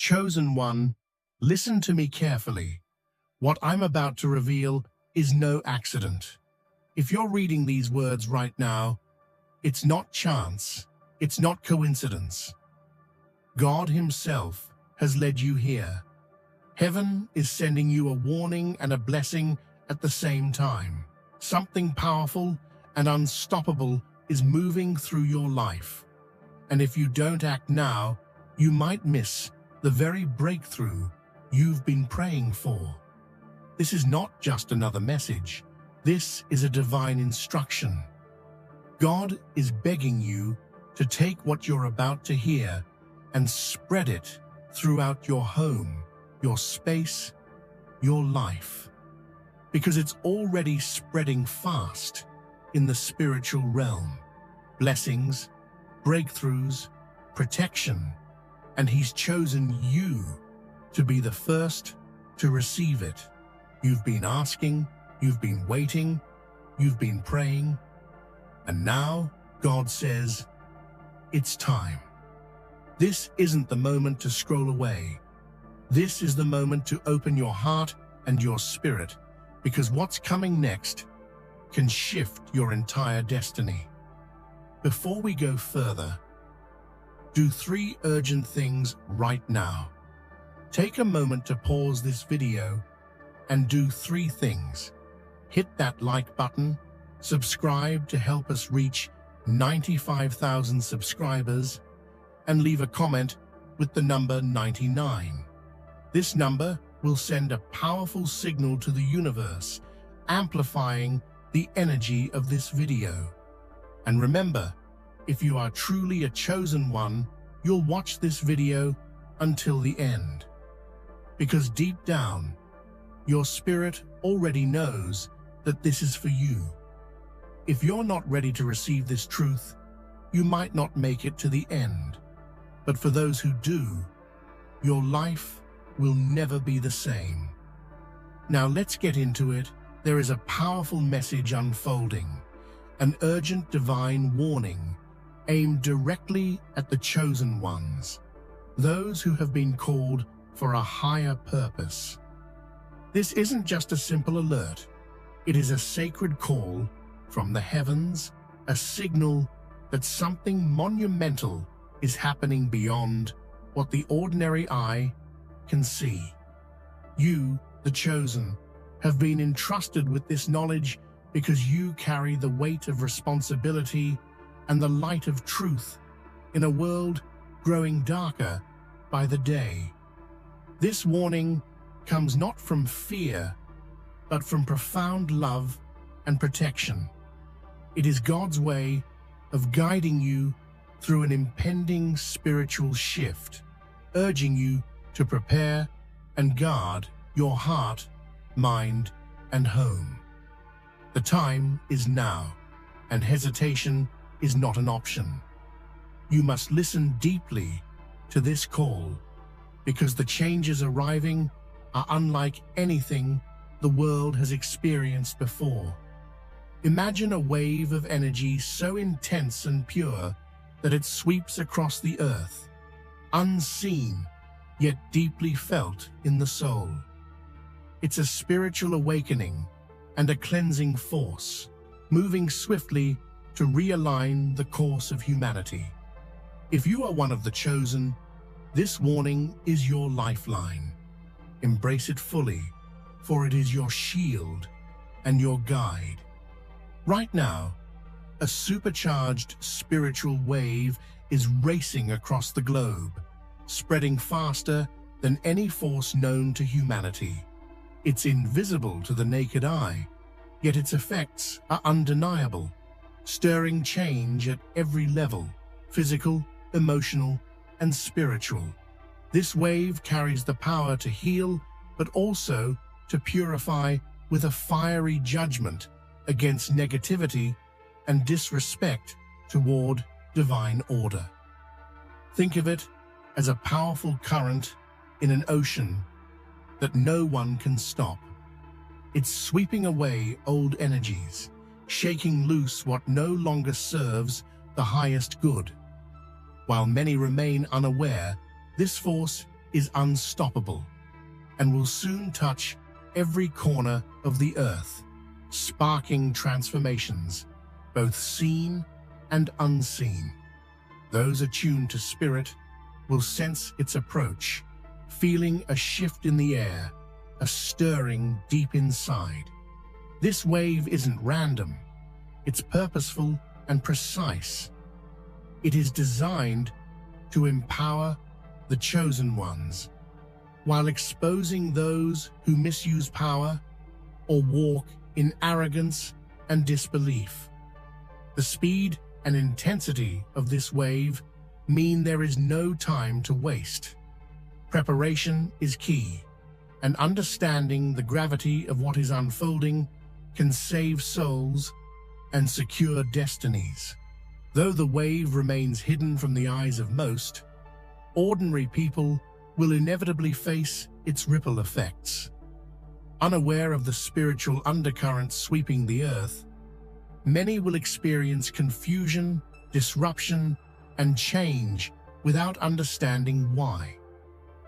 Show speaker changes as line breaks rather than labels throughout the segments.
Chosen one, listen to me carefully. What I'm about to reveal is no accident. If you're reading these words right now, it's not chance, it's not coincidence. God Himself has led you here. Heaven is sending you a warning and a blessing at the same time. Something powerful and unstoppable is moving through your life. And if you don't act now, you might miss the very breakthrough you've been praying for. This is not just another message. This is a divine instruction. God is begging you to take what you're about to hear and spread it throughout your home, your space, your life. Because it's already spreading fast in the spiritual realm. Blessings, breakthroughs, protection, and He's chosen you to be the first to receive it. You've been asking, you've been waiting, you've been praying, and now God says, it's time. This isn't the moment to scroll away. This is the moment to open your heart and your spirit, because what's coming next can shift your entire destiny. Before we go further, do 3 urgent things right now. Take a moment to pause this video and do 3 things. Hit that like button, subscribe to help us reach 95,000 subscribers, and leave a comment with the number 99. This number will send a powerful signal to the universe, amplifying the energy of this video. And remember, if you are truly a chosen one, you'll watch this video until the end. Because deep down, your spirit already knows that this is for you. If you're not ready to receive this truth, you might not make it to the end. But for those who do, your life will never be the same. Now let's get into it. There is a powerful message unfolding, an urgent divine warning aimed directly at the chosen ones, those who have been called for a higher purpose. This isn't just a simple alert. It is a sacred call from the heavens, a signal that something monumental is happening beyond what the ordinary eye can see. You, the chosen, have been entrusted with this knowledge because you carry the weight of responsibility and the light of truth in a world growing darker by the day. This warning comes not from fear, but from profound love and protection. It is God's way of guiding you through an impending spiritual shift, urging you to prepare and guard your heart, mind, and home. The time is now, and hesitation is not an option. You must listen deeply to this call, because the changes arriving are unlike anything the world has experienced before. Imagine a wave of energy so intense and pure that it sweeps across the earth, unseen yet deeply felt in the soul. It's a spiritual awakening and a cleansing force, moving swiftly to realign the course of humanity. If you are one of the chosen, this warning is your lifeline. Embrace it fully, for it is your shield and your guide. Right now, a supercharged spiritual wave is racing across the globe, spreading faster than any force known to humanity. It's invisible to the naked eye, yet its effects are undeniable, stirring change at every level, physical, emotional, and spiritual. This wave carries the power to heal, but also to purify with a fiery judgment against negativity and disrespect toward divine order. Think of it as a powerful current in an ocean that no one can stop. It's sweeping away old energies, shaking loose what no longer serves the highest good. While many remain unaware, this force is unstoppable and will soon touch every corner of the earth, sparking transformations, both seen and unseen. Those attuned to spirit will sense its approach, feeling a shift in the air, a stirring deep inside. This wave isn't random, it's purposeful and precise. It is designed to empower the chosen ones, while exposing those who misuse power or walk in arrogance and disbelief. The speed and intensity of this wave mean there is no time to waste. Preparation is key, and understanding the gravity of what is unfolding can save souls and secure destinies. Though the wave remains hidden from the eyes of most, ordinary people will inevitably face its ripple effects. Unaware of the spiritual undercurrents sweeping the earth, many will experience confusion, disruption, and change without understanding why.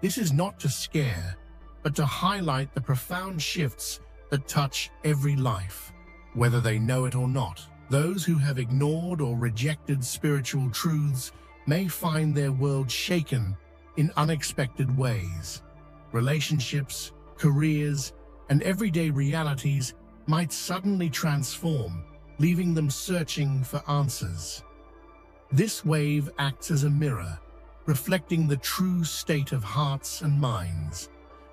This is not to scare, but to highlight the profound shifts that touch every life, whether they know it or not. Those who have ignored or rejected spiritual truths may find their world shaken in unexpected ways. Relationships, careers, and everyday realities might suddenly transform, leaving them searching for answers. This wave acts as a mirror, reflecting the true state of hearts and minds.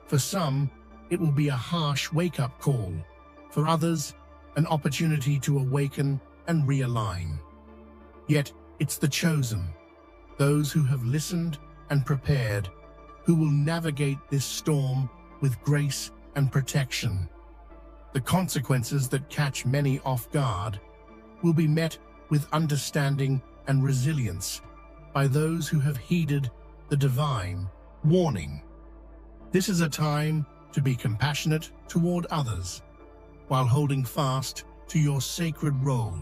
For some, it will be a harsh wake-up call. For others, an opportunity to awaken and realign. Yet, it's the chosen, those who have listened and prepared, who will navigate this storm with grace and protection. The consequences that catch many off guard will be met with understanding and resilience by those who have heeded the divine warning. This is a time to be compassionate toward others, while holding fast to your sacred role.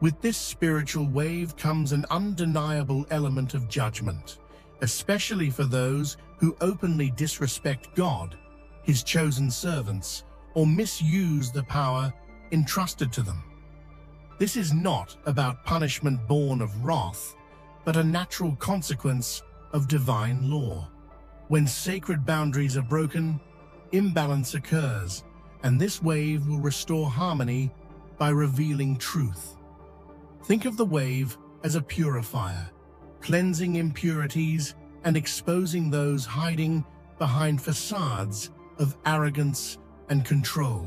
With this spiritual wave comes an undeniable element of judgment, especially for those who openly disrespect God, His chosen servants, or misuse the power entrusted to them. This is not about punishment born of wrath, but a natural consequence of divine law. When sacred boundaries are broken, imbalance occurs, and this wave will restore harmony by revealing truth. Think of the wave as a purifier, cleansing impurities and exposing those hiding behind facades of arrogance and control.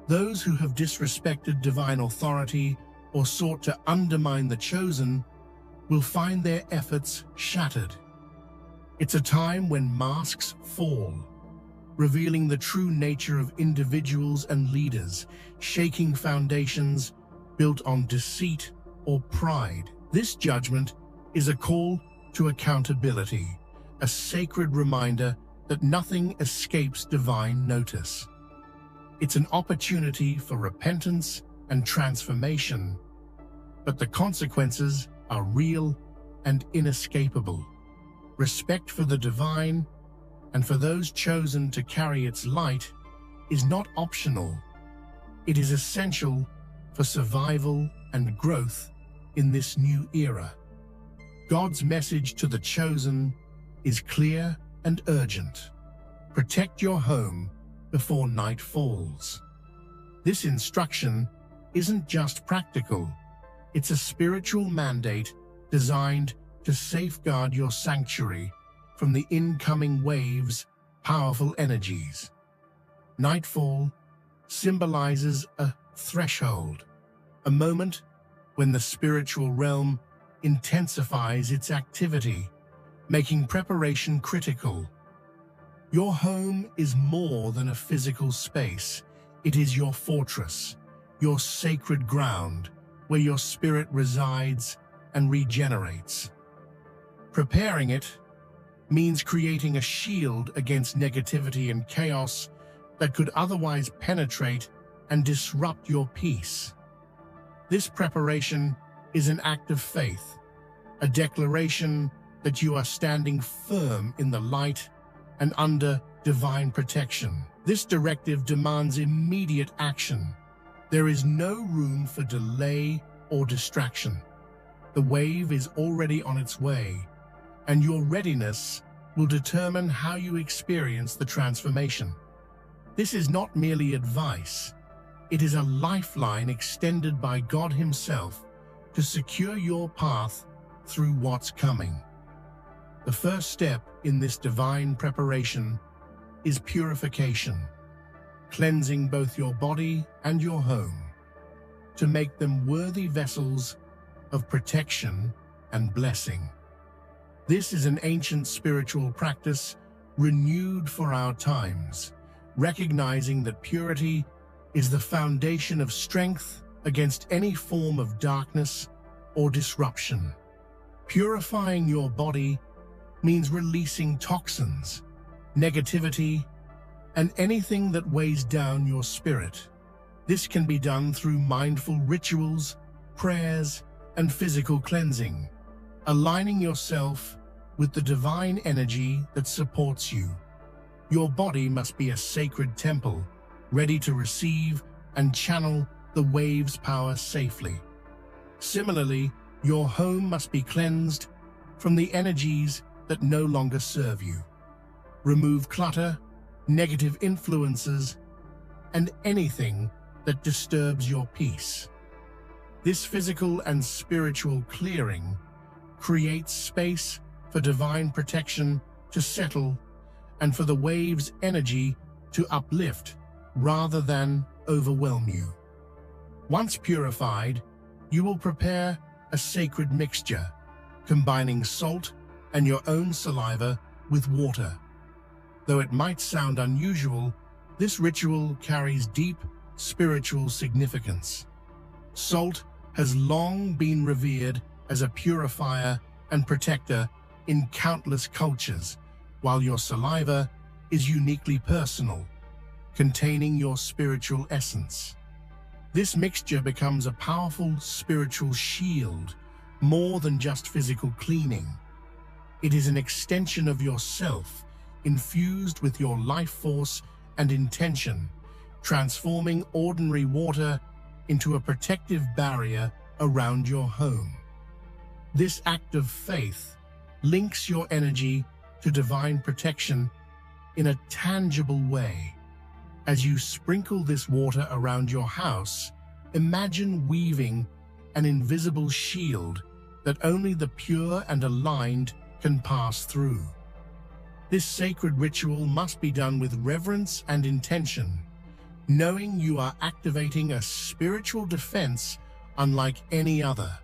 Those who have disrespected divine authority or sought to undermine the chosen will find their efforts shattered. It's a time when masks fall, revealing the true nature of individuals and leaders, shaking foundations built on deceit or pride. This judgment is a call to accountability, a sacred reminder that nothing escapes divine notice. It's an opportunity for repentance and transformation, but the consequences are real and inescapable. Respect for the divine and for those chosen to carry its light is not optional. It is essential for survival and growth in this new era. God's message to the chosen is clear and urgent. Protect your home before night falls. This instruction isn't just practical, it's a spiritual mandate designed to safeguard your sanctuary from the incoming wave's powerful energies. Nightfall symbolizes a threshold, a moment when the spiritual realm intensifies its activity, making preparation critical. Your home is more than a physical space. It is your fortress, your sacred ground, where your spirit resides and regenerates. Preparing it means creating a shield against negativity and chaos that could otherwise penetrate and disrupt your peace. This preparation is an act of faith, a declaration that you are standing firm in the light and under divine protection. This directive demands immediate action. There is no room for delay or distraction. The wave is already on its way, and your readiness will determine how you experience the transformation. This is not merely advice. It is a lifeline extended by God Himself to secure your path through what's coming. The first step in this divine preparation is purification, cleansing both your body and your home to make them worthy vessels of protection and blessing. This is an ancient spiritual practice renewed for our times, recognizing that purity is the foundation of strength against any form of darkness or disruption. Purifying your body means releasing toxins, negativity, and anything that weighs down your spirit. This can be done through mindful rituals, prayers, and physical cleansing, aligning yourself with the divine energy that supports you. Your body must be a sacred temple, ready to receive and channel the wave's power safely. Similarly, your home must be cleansed from the energies that no longer serve you. Remove clutter, negative influences, and anything that disturbs your peace. This physical and spiritual clearing creates space for divine protection to settle and for the wave's energy to uplift rather than overwhelm you. Once purified, you will prepare a sacred mixture, combining salt and your own saliva with water. Though it might sound unusual, this ritual carries deep spiritual significance. Salt has long been revered as a purifier and protector in countless cultures, while your saliva is uniquely personal, containing your spiritual essence. This mixture becomes a powerful spiritual shield, more than just physical cleaning. It is an extension of yourself, infused with your life force and intention, transforming ordinary water into a protective barrier around your home. This act of faith links your energy to divine protection in a tangible way. As you sprinkle this water around your house, imagine weaving an invisible shield that only the pure and aligned can pass through. This sacred ritual must be done with reverence and intention, knowing you are activating a spiritual defense unlike any other.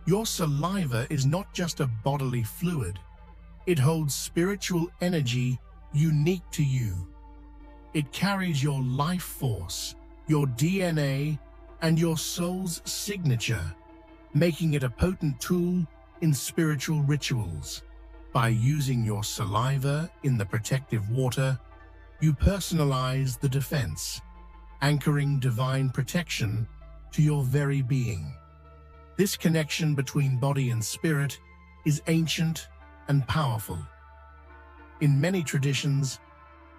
Your saliva is not just a bodily fluid. It holds spiritual energy unique to you. It carries your life force, your DNA, and your soul's signature, making it a potent tool in spiritual rituals. By using your saliva in the protective water, you personalize the defense, anchoring divine protection to your very being. This connection between body and spirit is ancient and powerful. In many traditions,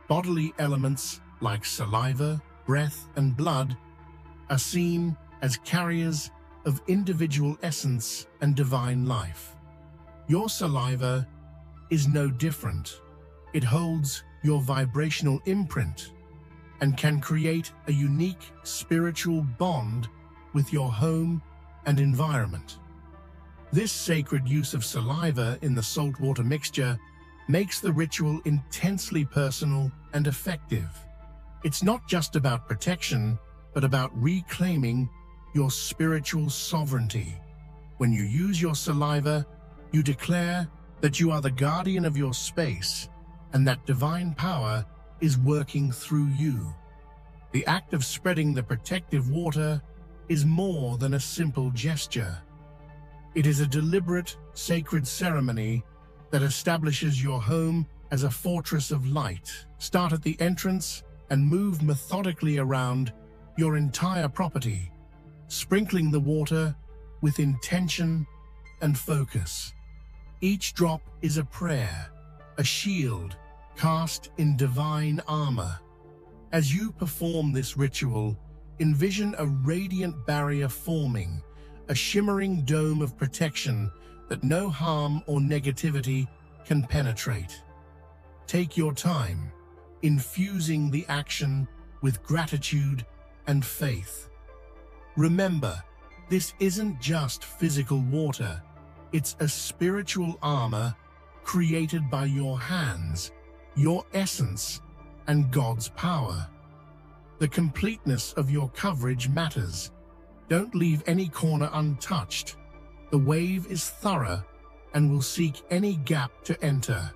bodily elements like saliva, breath, and blood are seen as carriers of individual essence and divine life. Your saliva is no different. It holds your vibrational imprint and can create a unique spiritual bond with your home and environment. This sacred use of saliva in the saltwater mixture makes the ritual intensely personal and effective. It's not just about protection, but about reclaiming your spiritual sovereignty. When you use your saliva, you declare that you are the guardian of your space and that divine power is working through you. The act of spreading the protective water is more than a simple gesture. It is a deliberate, sacred ceremony that establishes your home as a fortress of light. Start at the entrance and move methodically around your entire property, sprinkling the water with intention and focus. Each drop is a prayer, a shield cast in divine armor. As you perform this ritual, envision a radiant barrier forming, a shimmering dome of protection that no harm or negativity can penetrate. Take your time, infusing the action with gratitude and faith. Remember, this isn't just physical water, it's a spiritual armor created by your hands, your essence, and God's power. The completeness of your coverage matters. Don't leave any corner untouched. The wave is thorough and will seek any gap to enter.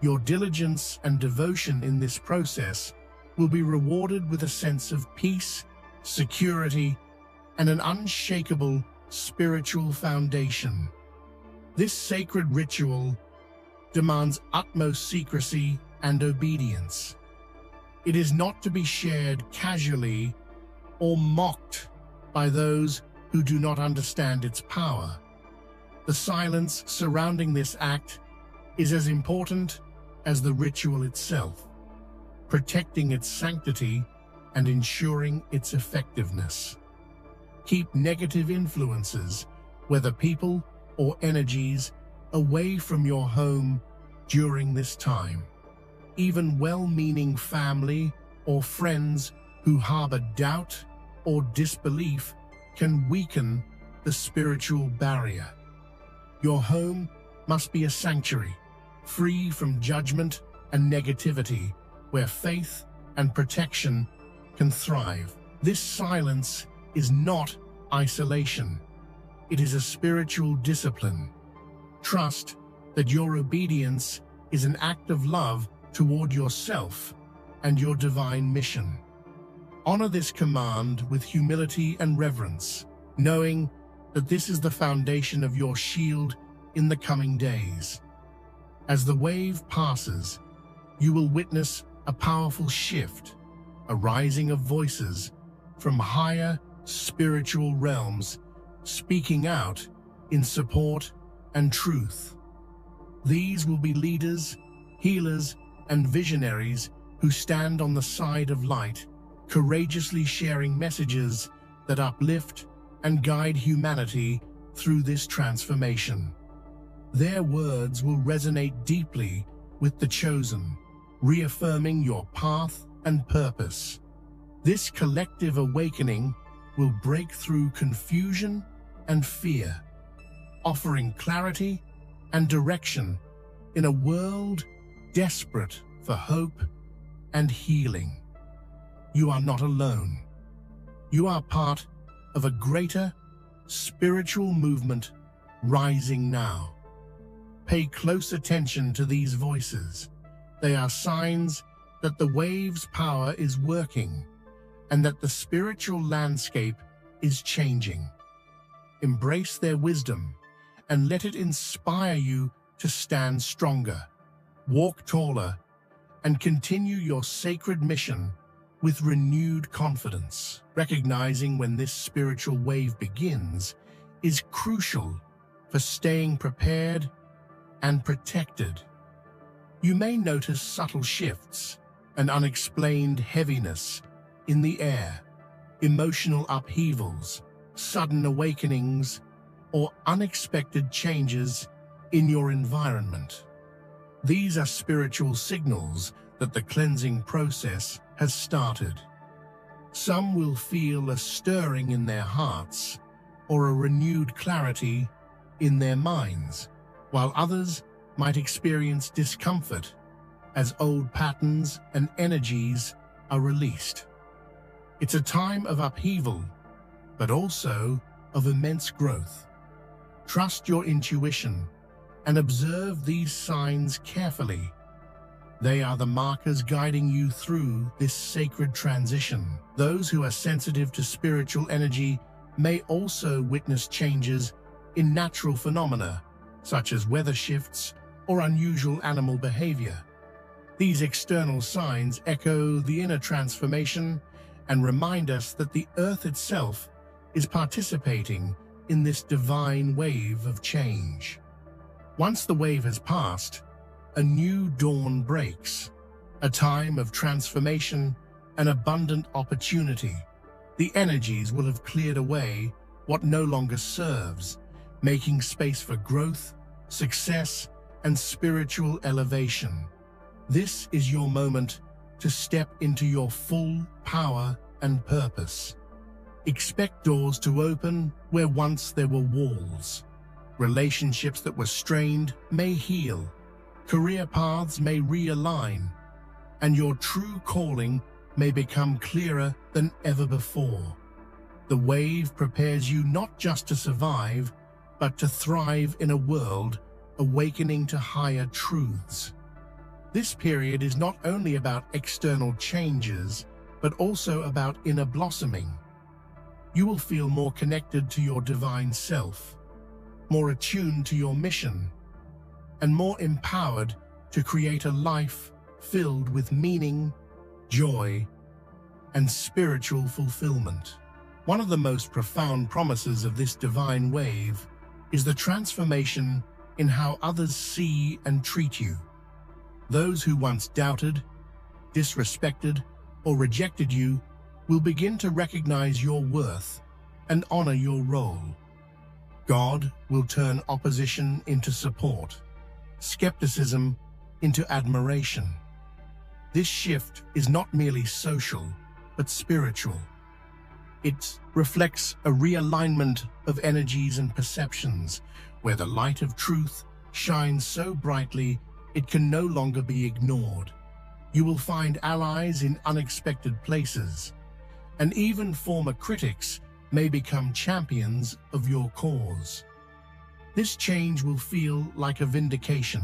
Your diligence and devotion in this process will be rewarded with a sense of peace, security, and an unshakable spiritual foundation. This sacred ritual demands utmost secrecy and obedience. It is not to be shared casually or mocked by those who do not understand its power. The silence surrounding this act is as important as the ritual itself, protecting its sanctity and ensuring its effectiveness. Keep negative influences, whether people or energies, away from your home during this time. Even well-meaning family or friends who harbor doubt or disbelief can weaken the spiritual barrier. Your home must be a sanctuary, free from judgment and negativity, where faith and protection can thrive. This silence is not isolation. It is a spiritual discipline. Trust that your obedience is an act of love toward yourself and your divine mission. Honor this command with humility and reverence, knowing that this is the foundation of your shield in the coming days. As the wave passes, you will witness a powerful shift, a rising of voices from higher spiritual realms speaking out in support and truth. These will be leaders, healers, and visionaries who stand on the side of light, courageously sharing messages that uplift and guide humanity through this transformation. Their words will resonate deeply with the chosen, reaffirming your path and purpose. This collective awakening will break through confusion and fear, offering clarity and direction in a world desperate for hope and healing. You are not alone. You are part of a greater spiritual movement rising now. Pay close attention to these voices. They are signs that the wave's power is working and that the spiritual landscape is changing. Embrace their wisdom and let it inspire you to stand stronger, walk taller, and continue your sacred mission with renewed confidence. Recognizing when this spiritual wave begins is crucial for staying prepared and protected. You may notice subtle shifts, an unexplained heaviness in the air, emotional upheavals, sudden awakenings, or unexpected changes in your environment. These are spiritual signals that the cleansing process has started. Some will feel a stirring in their hearts or a renewed clarity in their minds, while others might experience discomfort as old patterns and energies are released. It's a time of upheaval, but also of immense growth. Trust your intuition and observe these signs carefully. They are the markers guiding you through this sacred transition. Those who are sensitive to spiritual energy may also witness changes in natural phenomena, such as weather shifts or unusual animal behavior. These external signs echo the inner transformation and remind us that the earth itself is participating in this divine wave of change. Once the wave has passed, a new dawn breaks, a time of transformation and abundant opportunity. The energies will have cleared away what no longer serves, making space for growth, success, and spiritual elevation. This is your moment to step into your full power and purpose. Expect doors to open where once there were walls. Relationships that were strained may heal. Career paths may realign, and your true calling may become clearer than ever before. The wave prepares you not just to survive, but to thrive in a world awakening to higher truths. This period is not only about external changes, but also about inner blossoming. You will feel more connected to your divine self, more attuned to your mission, and more empowered to create a life filled with meaning, joy, and spiritual fulfillment. One of the most profound promises of this divine wave is the transformation in how others see and treat you. Those who once doubted, disrespected, or rejected you will begin to recognize your worth and honor your role. God will turn opposition into support, skepticism into admiration. This shift is not merely social, but spiritual. It reflects a realignment of energies and perceptions, where the light of truth shines so brightly it can no longer be ignored. You will find allies in unexpected places, and even former critics may become champions of your cause. This change will feel like a vindication,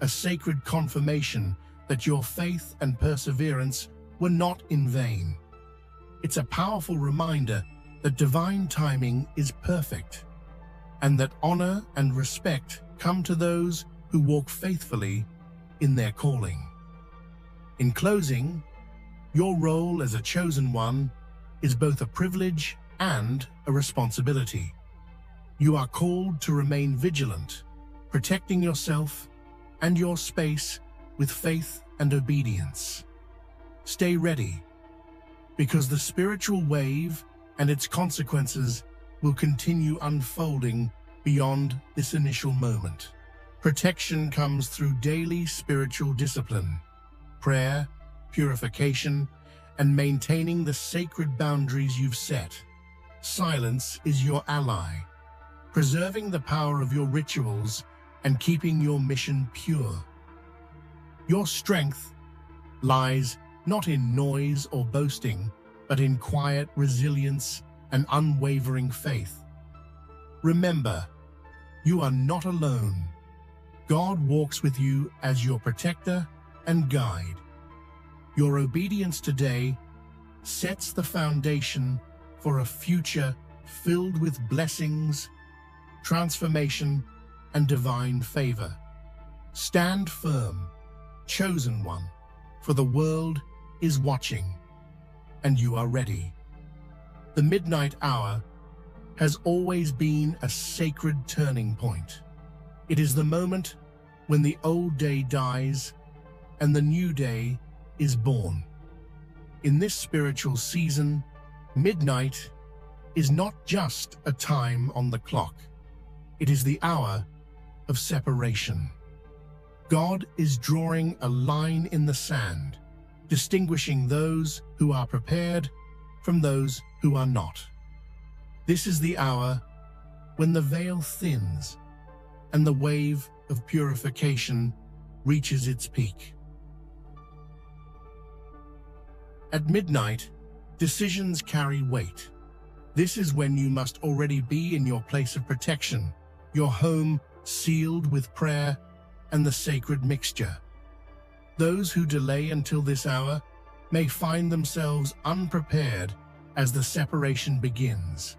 a sacred confirmation that your faith and perseverance were not in vain. It's a powerful reminder that divine timing is perfect, and that honor and respect come to those who walk faithfully in their calling. In closing, your role as a chosen one is both a privilege and a responsibility. You are called to remain vigilant, protecting yourself and your space with faith and obedience. Stay ready, because the spiritual wave and its consequences will continue unfolding beyond this initial moment. Protection comes through daily spiritual discipline, prayer, purification, and maintaining the sacred boundaries you've set. Silence is your ally, preserving the power of your rituals and keeping your mission pure. Your strength lies not in noise or boasting, but in quiet resilience and unwavering faith. Remember, you are not alone. God walks with you as your protector and guide. Your obedience today sets the foundation for a future filled with blessings, transformation, and divine favor. Stand firm, chosen one, for the world is watching, and you are ready. The midnight hour has always been a sacred turning point. It is the moment when the old day dies and the new day is born. In this spiritual season, midnight is not just a time on the clock. It is the hour of separation. God is drawing a line in the sand, distinguishing those who are prepared from those who are not. This is the hour when the veil thins and the wave of purification reaches its peak. At midnight, decisions carry weight. This is when you must already be in your place of protection, your home sealed with prayer and the sacred mixture. Those who delay until this hour may find themselves unprepared as the separation begins.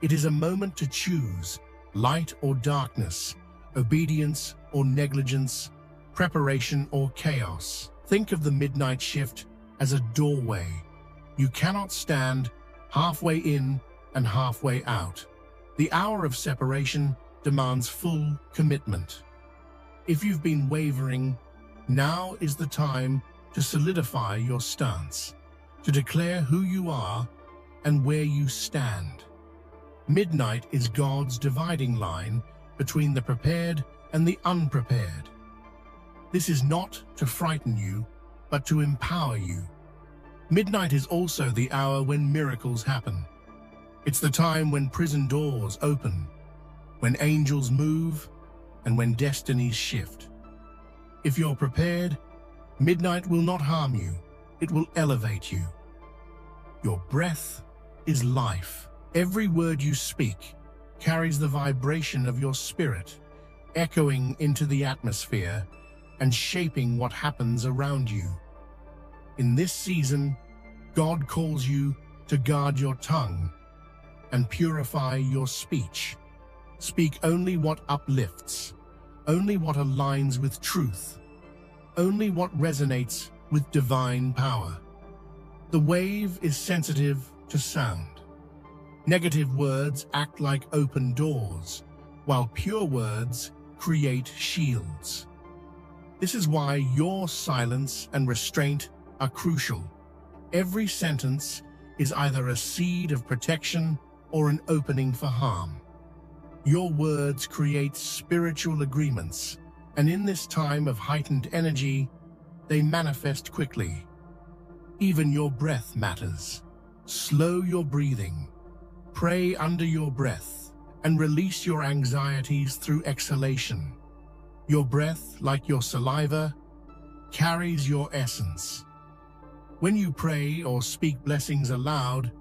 It is a moment to choose light or darkness, obedience or negligence, preparation or chaos. Think of the midnight shift as a doorway. You cannot stand halfway in and halfway out. The hour of separation demands full commitment. If you've been wavering, now is the time to solidify your stance, to declare who you are and where you stand. Midnight is God's dividing line between the prepared and the unprepared. This is not to frighten you, but to empower you. Midnight is also the hour when miracles happen. It's the time when prison doors open, when angels move, and when destinies shift. If you're prepared, midnight will not harm you, it will elevate you. Your breath is life. Every word you speak carries the vibration of your spirit, echoing into the atmosphere and shaping what happens around you. In this season, God calls you to guard your tongue and purify your speech. Speak only what uplifts, only what aligns with truth, only what resonates with divine power. The wave is sensitive to sound. Negative words act like open doors, while pure words create shields. This is why your silence and restraint are crucial. Every sentence is either a seed of protection or an opening for harm. Your words create spiritual agreements, and in this time of heightened energy, they manifest quickly. Even your breath matters. Slow your breathing. Pray under your breath and release your anxieties through exhalation. Your breath, like your saliva, carries your essence. When you pray or speak blessings aloud,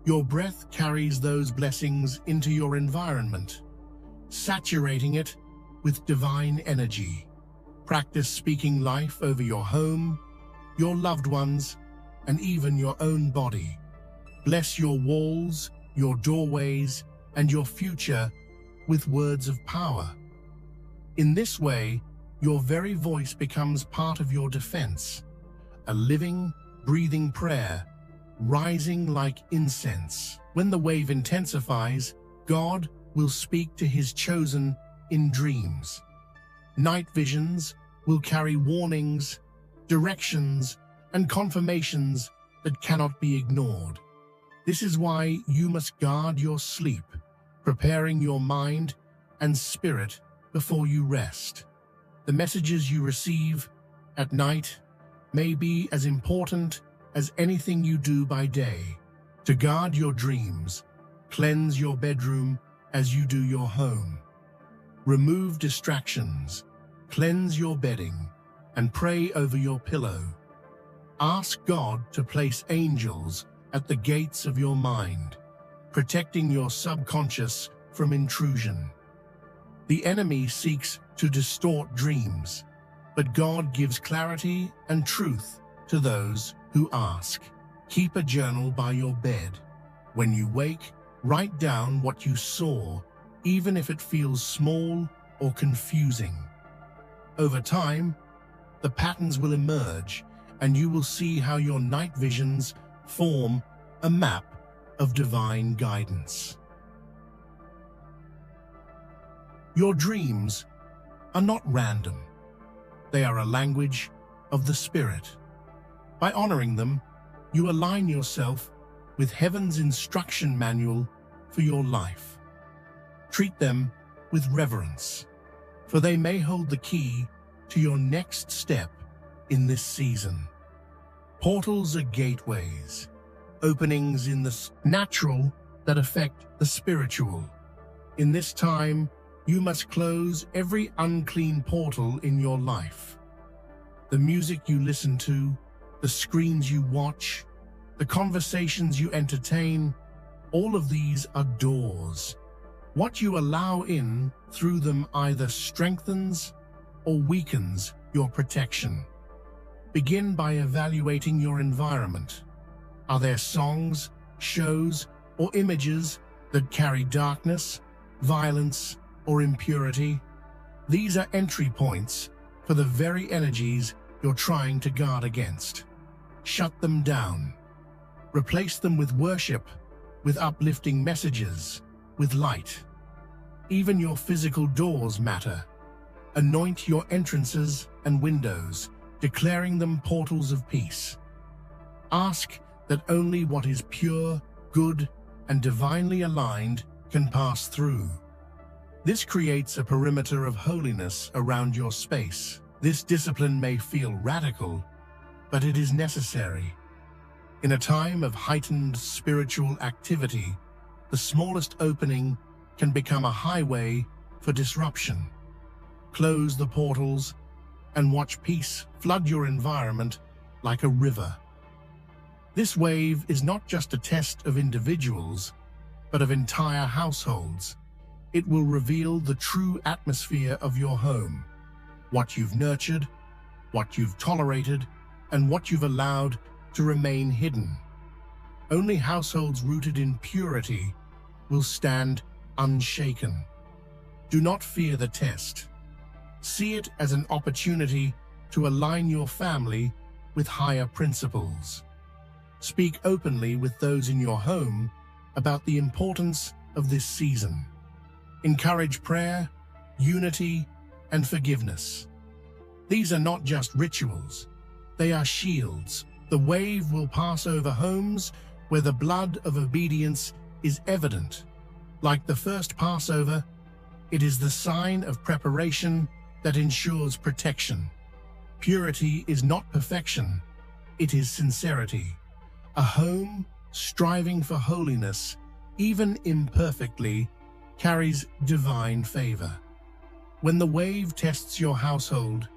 your breath carries those blessings into your environment, saturating it with divine energy. Practice speaking life over your home, your loved ones, and even your own body. Bless your walls, your doorways, and your future with words of power. In this way, your very voice becomes part of your defense, a living, breathing prayer, rising like incense. When the wave intensifies, God will speak to his chosen in dreams. Night visions will carry warnings, directions, and confirmations that cannot be ignored. This is why you must guard your sleep, preparing your mind and spirit before you rest. The messages you receive at night may be as important as anything you do by day. To guard your dreams, cleanse your bedroom as you do your home. Remove distractions, cleanse your bedding, and pray over your pillow. Ask God to place angels at the gates of your mind, protecting your subconscious from intrusion. The enemy seeks to distort dreams, but God gives clarity and truth to those who ask. Keep a journal by your bed. When you wake, write down what you saw, even if it feels small or confusing. Over time, the patterns will emerge, and you will see how your night visions form a map of divine guidance. Your dreams are not random. They are a language of the Spirit. By honoring them, you align yourself with heaven's instruction manual for your life. Treat them with reverence, for they may hold the key to your next step in this season. Portals are gateways, openings in the natural that affect the spiritual. In this time, you must close every unclean portal in your life. The music you listen to, the screens you watch, the conversations you entertain, all of these are doors. What you allow in through them either strengthens or weakens your protection. Begin by evaluating your environment. Are there songs, shows, or images that carry darkness, violence, or impurity? These are entry points for the very energies you're trying to guard against. Shut them down. Replace them with worship, with uplifting messages, with light. Even your physical doors matter. Anoint your entrances and windows, declaring them portals of peace. Ask that only what is pure, good, and divinely aligned can pass through. This creates a perimeter of holiness around your space. This discipline may feel radical, but it is necessary. In a time of heightened spiritual activity, the smallest opening can become a highway for disruption. Close the portals and watch peace flood your environment like a river. This wave is not just a test of individuals, but of entire households. It will reveal the true atmosphere of your home, what you've nurtured, what you've tolerated, and what you've allowed to remain hidden. Only households rooted in purity will stand unshaken. Do not fear the test. See it as an opportunity to align your family with higher principles. Speak openly with those in your home about the importance of this season. Encourage prayer, unity, and forgiveness. These are not just rituals, they are shields. The wave will pass over homes where the blood of obedience is evident. Like the first Passover, it is the sign of preparation that ensures protection. Purity is not perfection, it is sincerity. A home striving for holiness, even imperfectly, carries divine favor. When the wave tests your household,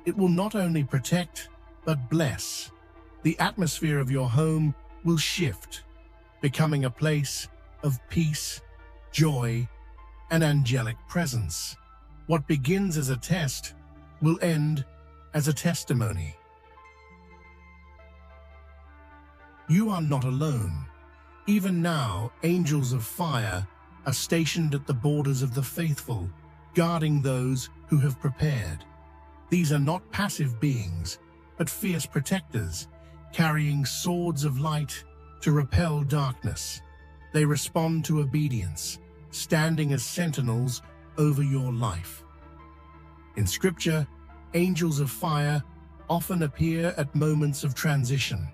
it will not only protect, but bless. The atmosphere of your home will shift, becoming a place of peace, joy, and angelic presence. What begins as a test will end as a testimony. You are not alone. Even now, angels of fire are stationed at the borders of the faithful, guarding those who have prepared. These are not passive beings, but fierce protectors, carrying swords of light to repel darkness. They respond to obedience, standing as sentinels over your life. In Scripture, angels of fire often appear at moments of transition,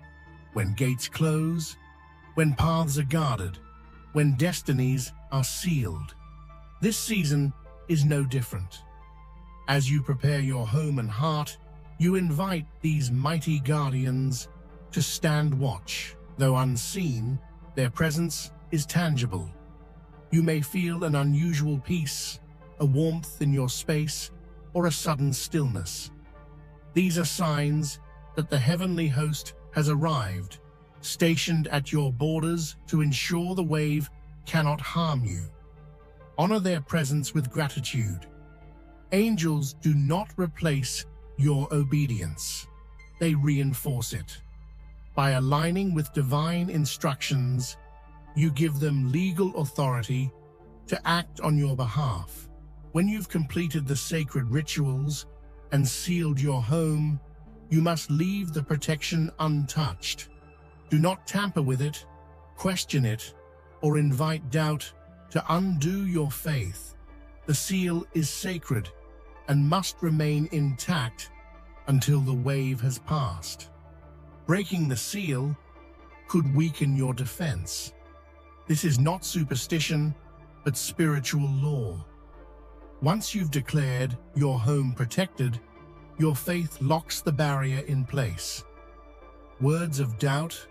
when gates close, when paths are guarded, when destinies are sealed. This season is no different. As you prepare your home and heart, you invite these mighty guardians to stand watch. Though unseen, their presence is tangible. You may feel an unusual peace, a warmth in your space, or a sudden stillness. These are signs that the heavenly host has arrived, stationed at your borders to ensure the wave cannot harm you. Honor their presence with gratitude. Angels do not replace your obedience. They reinforce it. By aligning with divine instructions, you give them legal authority to act on your behalf. When you've completed the sacred rituals and sealed your home, you must leave the protection untouched. Do not tamper with it, question it, or invite doubt to undo your faith. The seal is sacred and must remain intact until the wave has passed. Breaking the seal could weaken your defense. This is not superstition, but spiritual law. Once you've declared your home protected, your faith locks the barrier in place. Words of doubt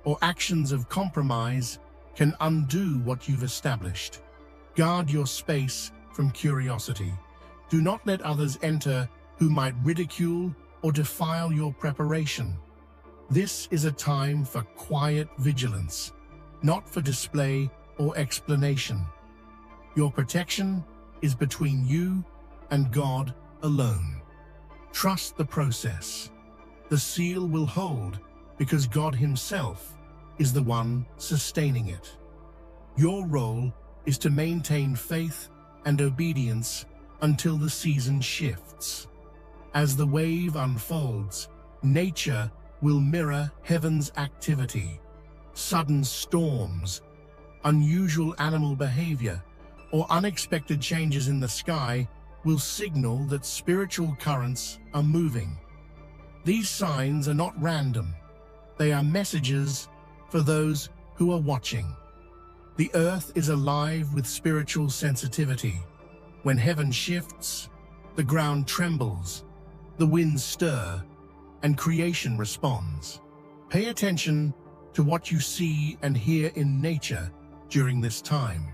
or actions of compromise can undo what you've established. Guard your space from curiosity. Do not let others enter who might ridicule or defile your preparation. This is a time for quiet vigilance, not for display or explanation. Your protection is between you and God alone. Trust the process. The seal will hold because God Himself is the one sustaining it. Your role is to maintain faith and obedience until the season shifts. As the wave unfolds, nature will mirror heaven's activity. Sudden storms, unusual animal behavior, or unexpected changes in the sky will signal that spiritual currents are moving. These signs are not random. They are messages for those who are watching. The earth is alive with spiritual sensitivity. When heaven shifts, the ground trembles, the winds stir, and creation responds. Pay attention to what you see and hear in nature during this time.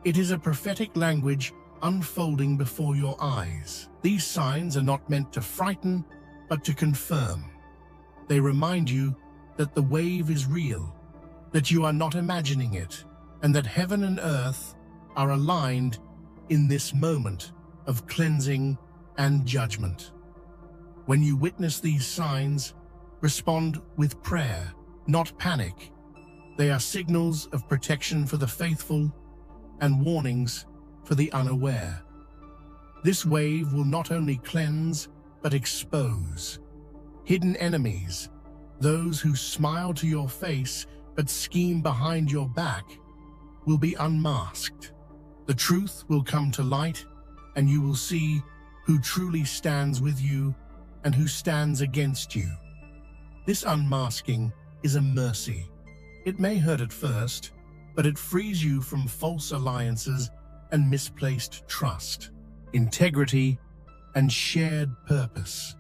It is a prophetic language unfolding before your eyes. These signs are not meant to frighten, but to confirm. They remind you that the wave is real, that you are not imagining it, and that heaven and earth are aligned in this moment of cleansing and judgment. When you witness these signs, respond with prayer, not panic. They are signals of protection for the faithful and warnings for the unaware. This wave will not only cleanse, but expose hidden enemies, those who smile to your face but scheme behind your back, will be unmasked. The truth will come to light, and you will see who truly stands with you and who stands against you. This unmasking is a mercy. It may hurt at first, but it frees you from false alliances and misplaced trust, integrity, and shared purpose.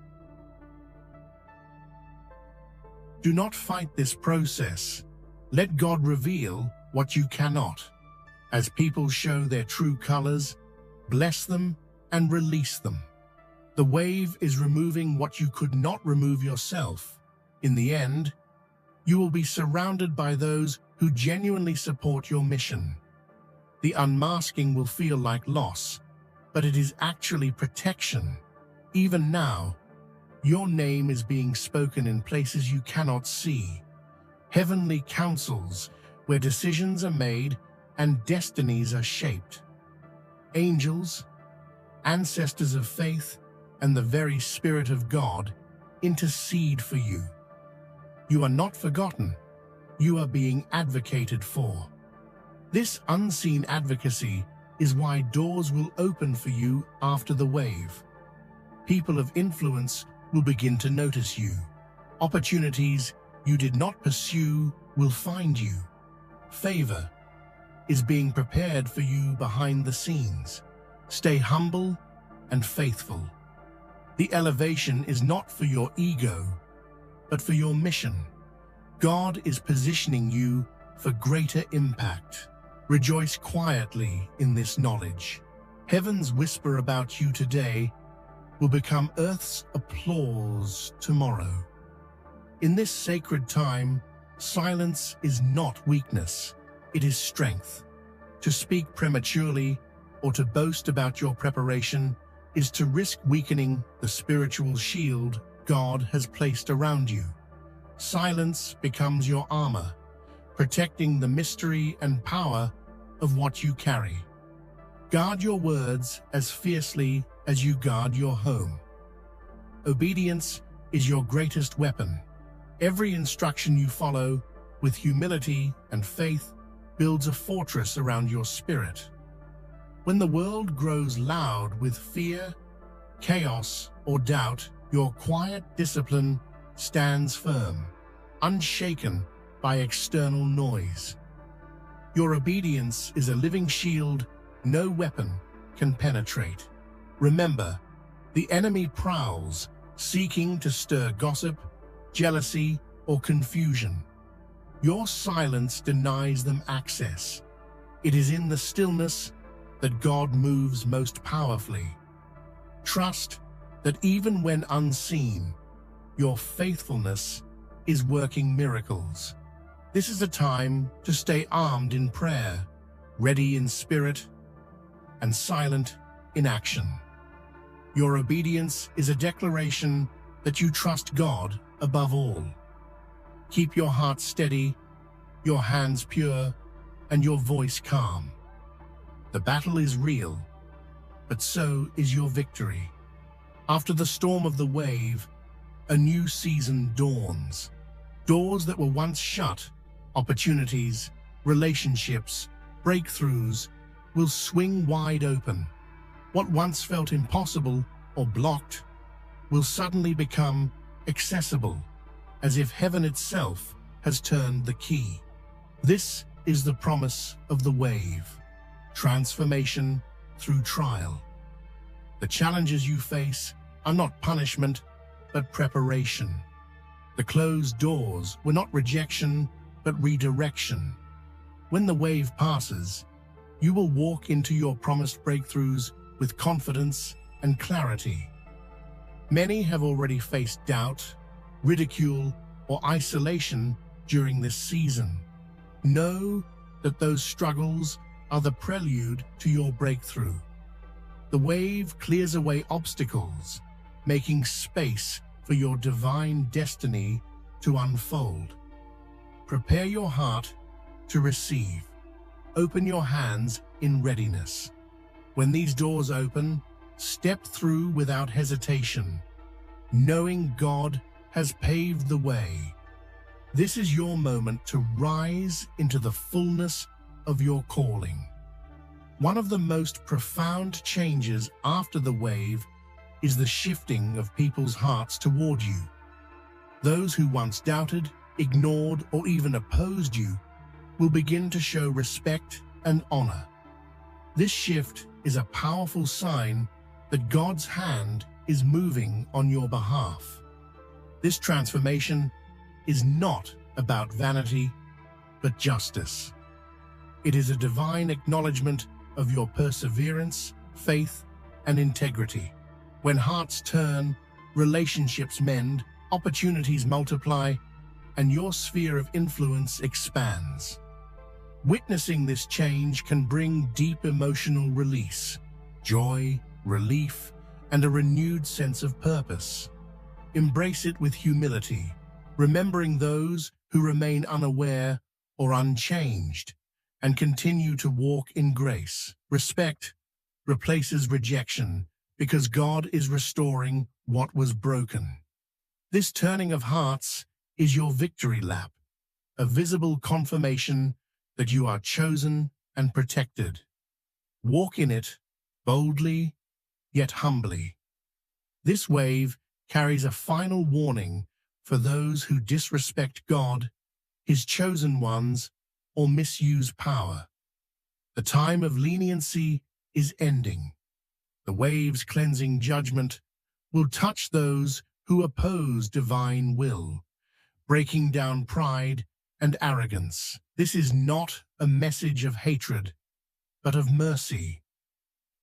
Do not fight this process. Let God reveal what you cannot. As people show their true colors, bless them and release them. The wave is removing what you could not remove yourself. In the end, you will be surrounded by those who genuinely support your mission. The unmasking will feel like loss, but it is actually protection. Even now, your name is being spoken in places you cannot see. Heavenly councils where decisions are made and destinies are shaped. Angels, ancestors of faith, and the very Spirit of God intercede for you. You are not forgotten. You are being advocated for. This unseen advocacy is why doors will open for you after the wave. People of influence will begin to notice you. Opportunities you did not pursue will find you. Favor is being prepared for you behind the scenes. Stay humble and faithful. The elevation is not for your ego, but for your mission. God is positioning you for greater impact. Rejoice quietly in this knowledge. Heaven's whisper about you today will become earth's applause tomorrow. In this sacred time, silence is not weakness, it is strength. To speak prematurely or to boast about your preparation is to risk weakening the spiritual shield God has placed around you. Silence becomes your armor, protecting the mystery and power of what you carry. Guard your words as fiercely as you guard your home. Obedience is your greatest weapon. Every instruction you follow with humility and faith builds a fortress around your spirit. When the world grows loud with fear, chaos, or doubt, your quiet discipline stands firm, unshaken by external noise. Your obedience is a living shield no weapon can penetrate. Remember, the enemy prowls, seeking to stir gossip, jealousy, or confusion. Your silence denies them access. It is in the stillness that God moves most powerfully. Trust that even when unseen, your faithfulness is working miracles. This is a time to stay armed in prayer, ready in spirit, and silent in action. Your obedience is a declaration that you trust God above all. Keep your heart steady, your hands pure, and your voice calm. The battle is real, but so is your victory. After the storm of the wave, a new season dawns. Doors that were once shut, opportunities, relationships, breakthroughs will swing wide open. What once felt impossible or blocked will suddenly become accessible, as if heaven itself has turned the key. This is the promise of the wave, transformation through trial. The challenges you face are not punishment, but preparation. The closed doors were not rejection, but redirection. When the wave passes, you will walk into your promised breakthroughs with confidence and clarity. Many have already faced doubt, ridicule, or isolation during this season. Know that those struggles are the prelude to your breakthrough. The wave clears away obstacles, making space for your divine destiny to unfold. Prepare your heart to receive. Open your hands in readiness. When these doors open, step through without hesitation, knowing God has paved the way. This is your moment to rise into the fullness of your calling. One of the most profound changes after the wave is the shifting of people's hearts toward you. Those who once doubted, ignored, or even opposed you will begin to show respect and honor. This shift is a powerful sign that God's hand is moving on your behalf. This transformation is not about vanity, but justice. It is a divine acknowledgement of your perseverance, faith, and integrity. When hearts turn, relationships mend, opportunities multiply, and your sphere of influence expands. Witnessing this change can bring deep emotional release, joy, relief, and a renewed sense of purpose. Embrace it with humility, remembering those who remain unaware or unchanged, and continue to walk in grace. Respect replaces rejection because God is restoring what was broken. This turning of hearts is your victory lap, a visible confirmation that you are chosen and protected. Walk in it boldly, yet humbly. This wave carries a final warning for those who disrespect God, His chosen ones, or misuse power. The time of leniency is ending. The wave's cleansing judgment will touch those who oppose divine will, breaking down pride and arrogance. This is not a message of hatred, but of mercy.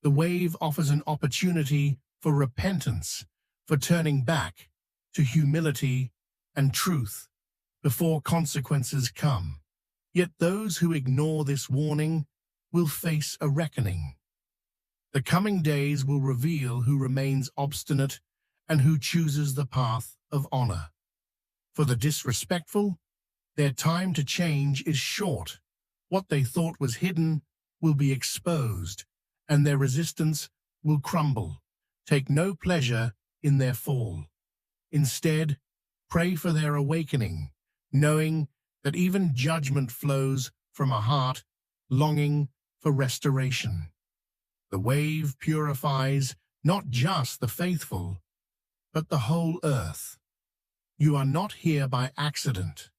The wave offers an opportunity for repentance, for turning back to humility and truth before consequences come. Yet those who ignore this warning will face a reckoning. The coming days will reveal who remains obstinate and who chooses the path of honor. For the disrespectful, their time to change is short. What they thought was hidden will be exposed, and their resistance will crumble. Take no pleasure in their fall. Instead, pray for their awakening, knowing that even judgment flows from a heart longing for restoration. The wave purifies not just the faithful, but the whole earth. You are not here by accident.